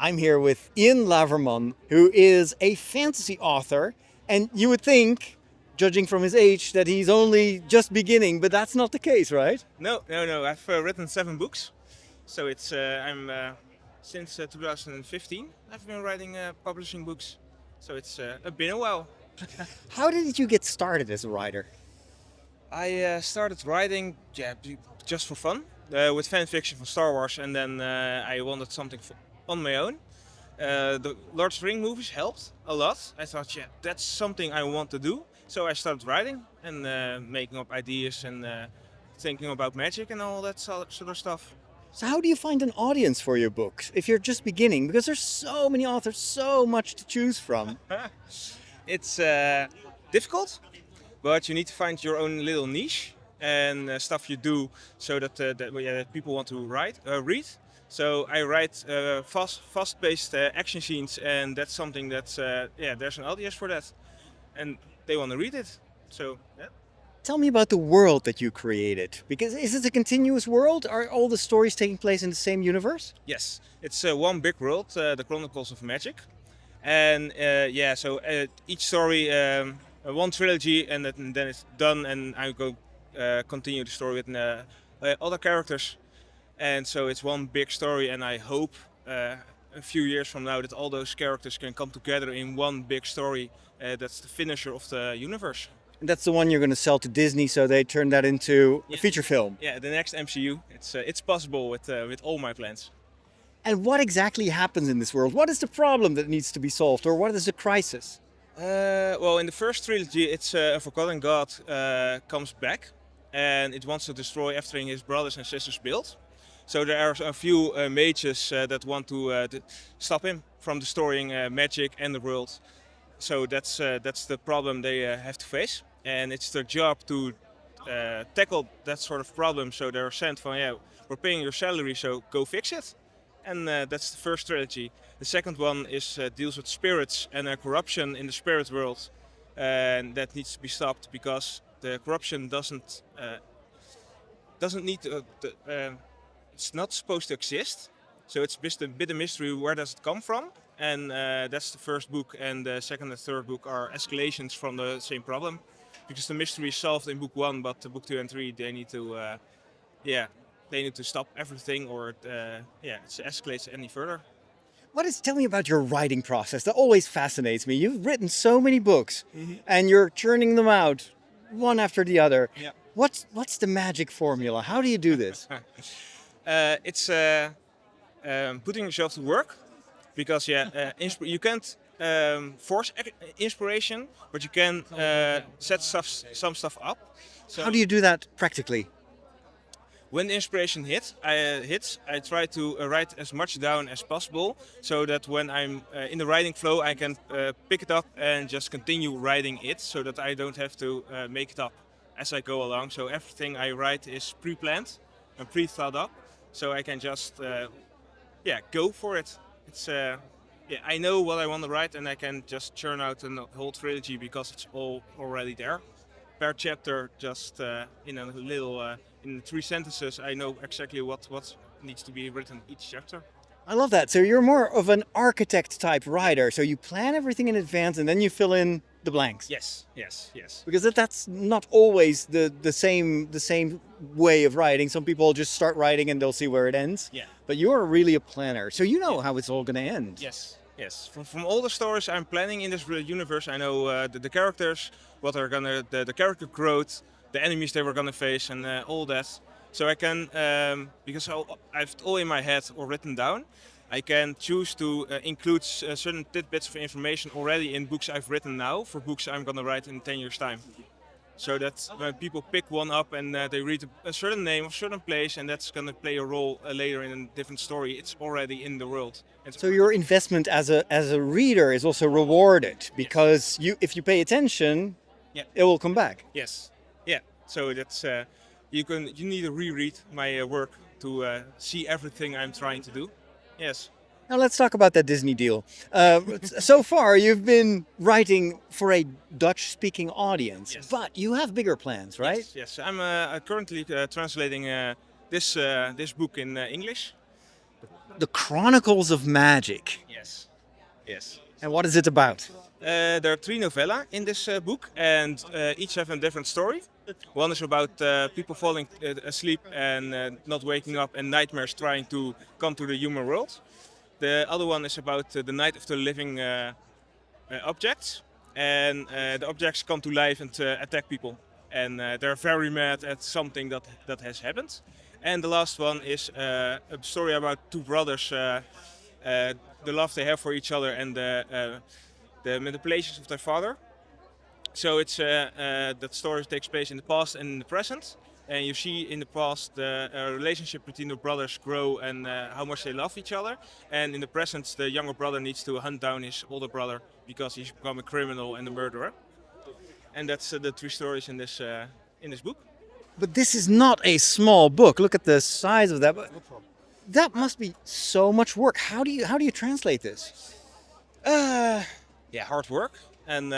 I'm here with Ian Laverman, who is a fantasy author, and you would think, judging from his age, that he's only just beginning, but that's not the case, right? No. I've written 7 books, so it's I'm since 2015. I've been writing, publishing books, so it's been a while. How did you get started as a writer? I started writing, just for fun, with fan fiction for Star Wars, and then I wanted something on my own. The Lord of the Rings movies helped a lot. I thought, that's something I want to do. So I started writing and making up ideas and thinking about magic and all that sort of stuff. So how do you find an audience for your books if you're just beginning? Because there's so many authors, so much to choose from. It's difficult, but you need to find your own little niche and stuff you do so that people want to read. So I write fast-paced action scenes, and that's something that's there's an audience for that, and they want to read it. So yeah. Tell me about the world that you created. Because is it a continuous world? Are all the stories taking place in the same universe? Yes, it's one big world, the Chronicles of Magic, and so each story, one trilogy, and then it's done, and I go continue the story with other characters, and so it's one big story, and I hope a few years from now that all those characters can come together in one big story. That's the finisher of the universe. And that's the one you're going to sell to Disney, so they turn that into a Yeah. feature film. Yeah, the next MCU. It's possible with all my plans. And what exactly happens in this world? What is the problem that needs to be solved, or what is the crisis? Well, in the first trilogy, it's a forgotten god comes back, and it wants to destroy everything his brothers and sisters built. So there are a few mages that want to stop him from destroying magic and the world. So that's the problem they have to face, and it's their job to tackle that sort of problem. So they're sent from, we're paying your salary, so go fix it. And that's the first strategy. The second one is deals with spirits and corruption in the spirit world, and that needs to be stopped because the corruption doesn't need it's not supposed to exist. So it's just a bit of mystery, where does it come from? And that's the first book, and the second and third book are escalations from the same problem, because the mystery is solved in book 1, but book 2 and 3 they need to they need to stop everything, or it escalates any further. Tell me about your writing process. That always fascinates me. You've written so many books, and you're churning them out one after the other. Yeah. What's the magic formula? How do you do this? It's putting yourself to work, because you can't force inspiration, but you can set some stuff up. So How do you do that practically? when the inspiration hits, I try to write as much down as possible, so that when I'm in the writing flow, I can pick it up and just continue writing it, so that I don't have to make it up as I go along. So everything I write is pre-planned and pre-thought up, so I can just go for it. It's I know what I want to write, and I can just churn out a whole trilogy because it's all already there. Per chapter, just in a little in 3 sentences, I know exactly what needs to be written each chapter. I love that. So you're more of an architect type writer. So you plan everything in advance and then you fill in the blanks. Yes. Because that's not always the same way of writing. Some people just start writing and they'll see where it ends. Yeah. But you're really a planner, so you know how it's all going to end. Yes. From all the stories I'm planning in this universe, I know the characters, what are the character growth, the enemies they were gonna face, and all that. So I can, because I've it all in my head or written down, I can choose to include certain tidbits of information already in books I've written now for books I'm gonna write in 10 years' time. So that when people pick one up and they read a certain name of a certain place, and that's going to play a role later in a different story, it's already in the world. So your investment as a reader is also rewarded, because if you pay attention, it will come back. Yes. Yeah. So that's you need to reread my work to see everything I'm trying to do. Yes. Now let's talk about that Disney deal. So far, you've been writing for a Dutch-speaking audience, Yes. but you have bigger plans, right? Yes. I'm currently translating this book in English. The Chronicles of Magic. Yes. Yes. And what is it about? There are three novella in this book, and each have a different story. One is about people falling asleep and not waking up, and nightmares trying to come to the human world. The other one is about the night of the living objects, and the objects come to life and attack people, and they're very mad at something that has happened. And the last one is a story about two brothers, the love they have for each other, and the manipulations of their father. So it's that story takes place in the past and in the present, and you see in the past the relationship between the brothers grow and how much they love each other, and in the present the younger brother needs to hunt down his older brother because he's become a criminal and a murderer. And that's the three stories in this book. But this is not a small book. Look at the size of that. That must be so much work. How do you translate this? Yeah, hard work, and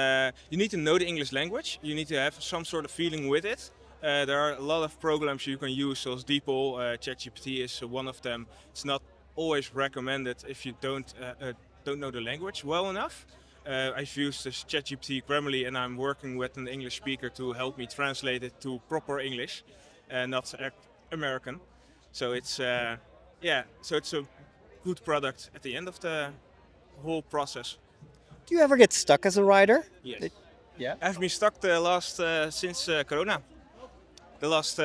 you need to know the English language. You need to have some sort of feeling with it. There are a lot of programs you can use, so DeepL, ChatGPT is one of them. It's not always recommended if you don't know the language well enough. I've used this ChatGPT Grammarly, and I'm working with an English speaker to help me translate it to proper English, not American. So it's so it's a good product at the end of the whole process. Do you ever get stuck as a writer? Yes. Yeah. I've been stuck the last since Corona. The last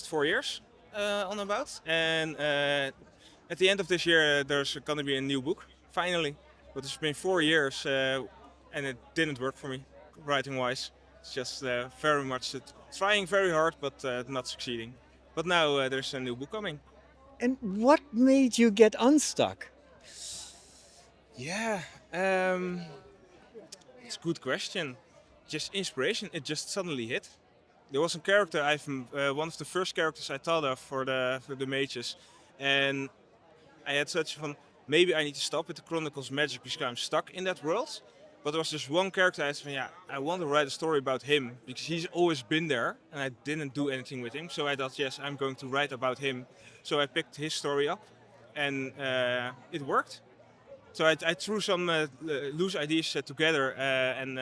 4 years on about, and at the end of this year there's gonna be a new book finally. But it's been 4 years and it didn't work for me writing wise. It's just very much trying very hard but not succeeding. But now there's a new book coming. And what made you get unstuck? Yeah, it's a good question. Just inspiration. It just suddenly hit. There was a character one of the first characters I thought of for the mages, and I had such fun. Maybe I need to stop with the Chronicles Magic because I'm stuck in that world. But there was just one character I said, yeah, I want to write a story about him because he's always been there, and I didn't do anything with him. So I thought, yes, I'm going to write about him. So I picked his story up, and it worked. So I threw some loose ideas together, and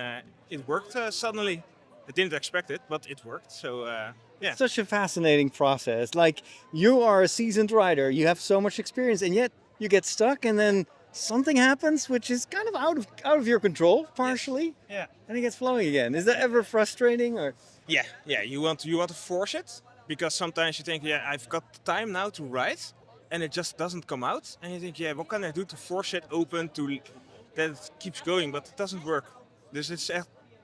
it worked suddenly. I didn't expect it, but it worked. So yeah. Such a fascinating process. Like, you are a seasoned writer, you have so much experience, and yet you get stuck, and then something happens which is kind of out of your control, partially. Yeah. And it gets flowing again. Is that ever frustrating, or? Yeah. You want to force it because sometimes you think, yeah, I've got the time now to write, and it just doesn't come out, and you think, yeah, what can I do to force it open to that it keeps going, but it doesn't work. Dus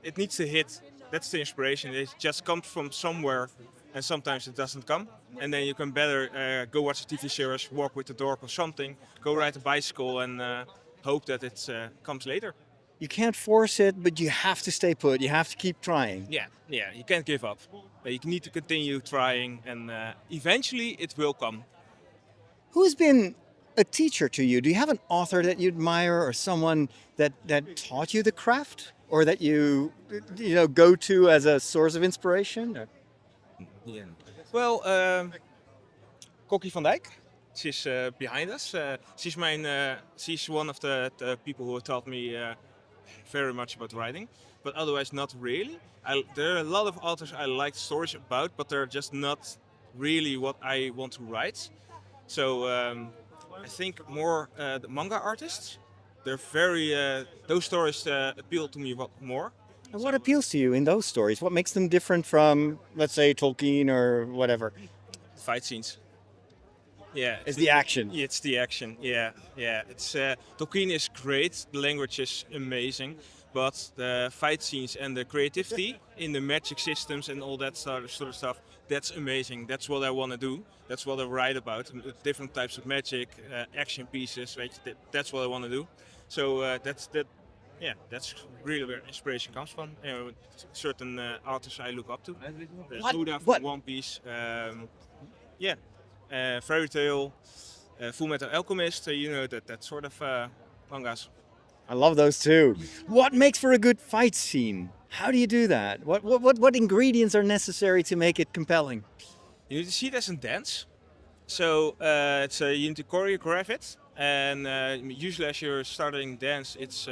it needs to hit. That's the inspiration. It just comes from somewhere, and sometimes it doesn't come. And then you can better go watch a TV series, walk with the dog or something, go ride a bicycle, and hope that it comes later. You can't force it, but you have to stay put. You have to keep trying. Yeah, you can't give up. But you need to continue trying, and eventually it will come. Who's been a teacher to you? Do you have an author that you admire, or someone that taught you the craft, or that you go to as a source of inspiration? Or? Yeah. Well, Kokkie van Dijk, she's behind us. She's one of the people who taught me very much about writing, but otherwise not really. There are a lot of authors I like stories about, but they're just not really what I want to write. So I think more the manga artists. They're those stories appeal to me more. And what appeals to you in those stories? What makes them different from, let's say, Tolkien or whatever? Fight scenes. Yeah, It's the action. It's the action. Yeah. It's Tolkien is great. The language is amazing, but the fight scenes and the creativity in the magic systems and all that sort of stuff, that's amazing. That's what I want to do. That's what I write about. Different types of magic, action pieces. That's what I want to do. So that's really where inspiration comes from. Certain artists I look up to. Oda from One Piece. Fairy Tail, Full Metal Alchemist. That sort of mangas. I love those too. What makes for a good fight scene? How do you do that? What ingredients are necessary to make it compelling? You need to see it as a dance. So you need to choreograph it, and usually as you're starting dance, it's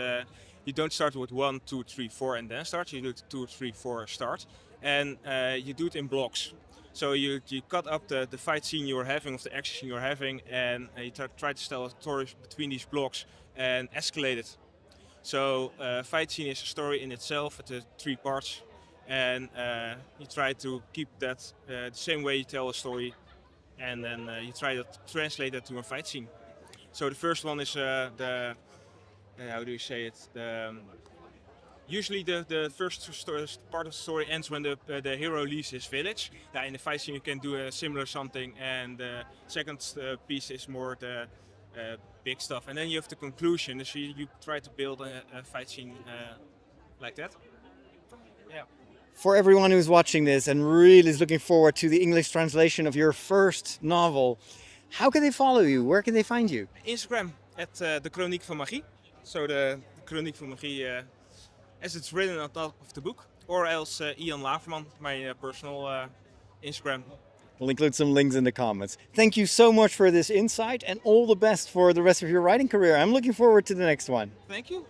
you don't start with 1, 2, 3, 4 and then start. You do 2, 3, 4 start, and you do it in blocks. So you cut up the fight scene you're having, of the action you're having, and you try to tell a story between these blocks and escalate it. So fight scene is a story in itself. It has 3 parts, and you try to keep that the same way you tell a story, and then you try to translate that to a fight scene. So the first one is the how do you say it? Usually the first part of the story ends when the hero leaves his village. Yeah, in the fight scene you can do a similar something, and the second piece is more the big stuff, and then you have the conclusion. So you try to build a fight scene like that. Yeah. For everyone who's watching this and really is looking forward to the English translation of your first novel, how can they follow you? Where can they find you? Instagram at de Chroniek van Magie. So the Chroniek van Magie, as it's written on top of the book, or else Ian Laverman, my personal Instagram. We'll include some links in the comments. Thank you so much for this insight and all the best for the rest of your writing career. I'm looking forward to the next one. Thank you.